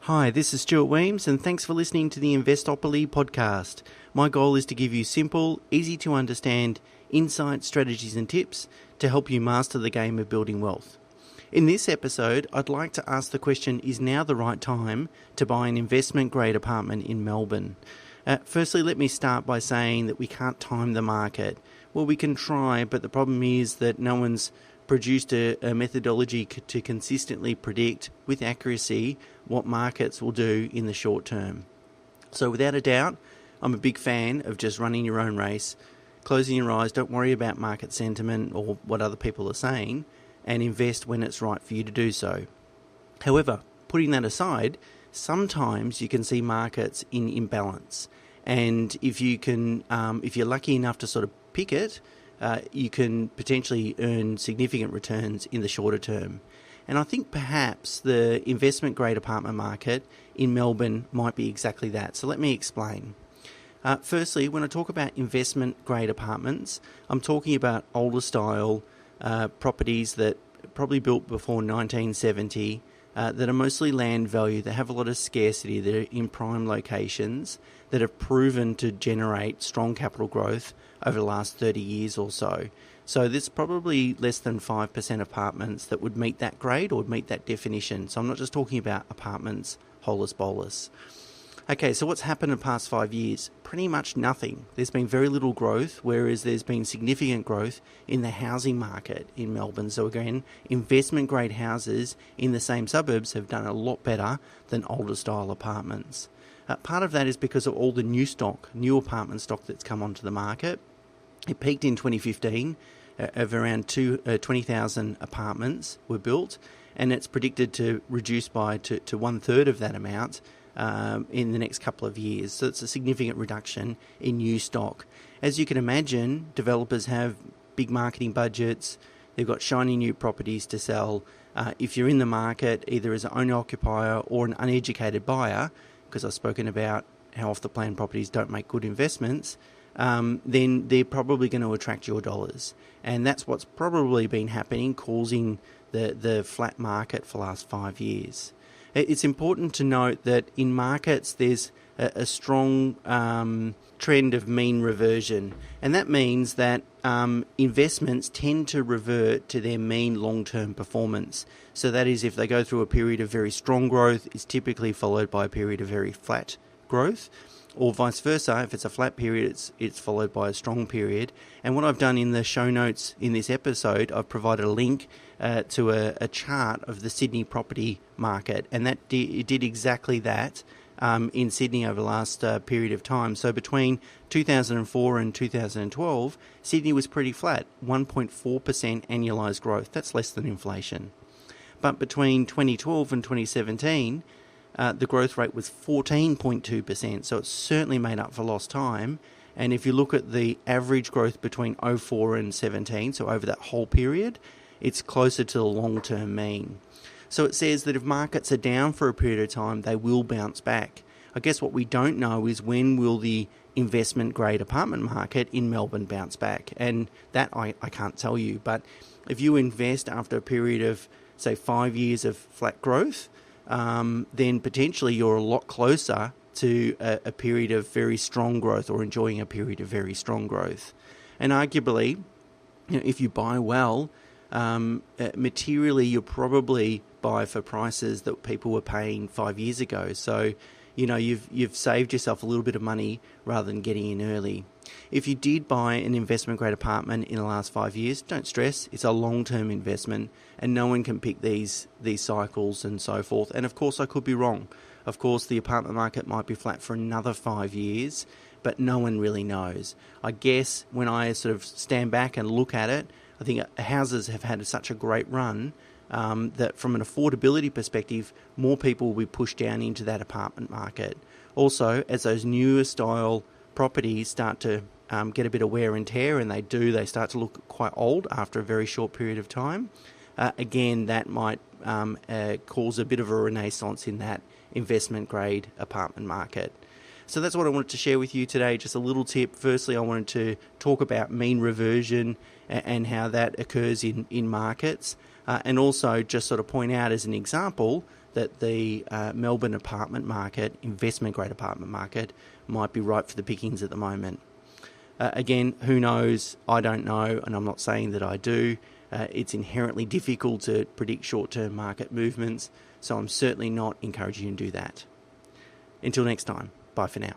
Hi, this is Stuart Weems, and thanks for listening to the Investopoly podcast. My goal is to give you simple, easy to understand insights, strategies and tips to help you master the game of building wealth. In this episode, I'd like to ask the question, is now the right time to buy an investment grade apartment in Melbourne? Firstly, let me start by saying that we can't time the market. Well, we can try, but the problem is that no one's produced a methodology to consistently predict with accuracy what markets will do in the short term. So without a doubt, I'm a big fan of just running your own race, closing your eyes, don't worry about market sentiment or what other people are saying, and invest when it's right for you to do so. However, putting that aside, sometimes you can see markets in imbalance, and if you're lucky enough to sort of pick it, you can potentially earn significant returns in the shorter term. And I think perhaps the investment grade apartment market in Melbourne might be exactly that. So let me explain. Firstly, when I talk about investment grade apartments, I'm talking about older style properties that probably built before 1970, that are mostly land value, that have a lot of scarcity, that are in prime locations, that have proven to generate strong capital growth over the last 30 years or so. So there's probably less than 5% apartments that would meet that grade or would meet that definition. So I'm not just talking about apartments, holus bolus. Okay, so what's happened in the past 5 years? Pretty much nothing. There's been very little growth, whereas there's been significant growth in the housing market in Melbourne. So again, investment grade houses in the same suburbs have done a lot better than older style apartments. Part of that is because of all the new apartment stock that's come onto the market. It peaked in 2015 of around 20,000 apartments were built, and it's predicted to reduce to one third of that amount in the next couple of years. So it's a significant reduction in new stock. As you can imagine, developers have big marketing budgets. They've got shiny new properties to sell. If you're in the market, either as an owner-occupier or an uneducated buyer, because I've spoken about how off-the-plan properties don't make good investments, then they're probably going to attract your dollars. And that's what's probably been happening, causing the flat market for the last 5 years. It's important to note that in markets there's a strong trend of mean reversion, and that means that investments tend to revert to their mean long-term performance. So that is, if they go through a period of very strong growth, it's typically followed by a period of very flat growth, or vice versa. If it's a flat period, it's followed by a strong period. And what I've done in the show notes in this episode, I've provided a link to a chart of the Sydney property market, and that it did exactly that in Sydney over the last period of time. So between 2004 and 2012, Sydney was pretty flat, 1.4% annualised growth. That's less than inflation. But between 2012 and 2017, the growth rate was 14.2%, so it's certainly made up for lost time. And if you look at the average growth between 04 and 17, so over that whole period, it's closer to the long-term mean. So it says that if markets are down for a period of time, they will bounce back. I guess what we don't know is when will the investment grade apartment market in Melbourne bounce back, and that I can't tell you. But if you invest after a period of, say, 5 years of flat growth, then potentially you're a lot closer to a period of very strong growth, or enjoying a period of very strong growth. And arguably, if you buy well, materially you'll probably buy for prices that people were paying 5 years ago. So, you've saved yourself a little bit of money rather than getting in early. If you did buy an investment grade apartment in the last 5 years, don't stress. It's a long-term investment, and no one can pick these cycles and so forth. And of course, I could be wrong. Of course, the apartment market might be flat for another 5 years, but no one really knows. I guess when I sort of stand back and look at it, I think houses have had such a great run that from an affordability perspective, more people will be pushed down into that apartment market. Also, as those newer style properties start to get a bit of wear and tear, and they start to look quite old after a very short period of time, again, that might cause a bit of a renaissance in that investment grade apartment market. So that's what I wanted to share with you today, just a little tip. Firstly, I wanted to talk about mean reversion and how that occurs in markets, and also just sort of point out as an example that the Melbourne apartment market, investment grade apartment market, might be ripe for the pickings at the moment. Again, who knows? I don't know, and I'm not saying that I do. It's inherently difficult to predict short-term market movements, so I'm certainly not encouraging you to do that. Until next time, bye for now.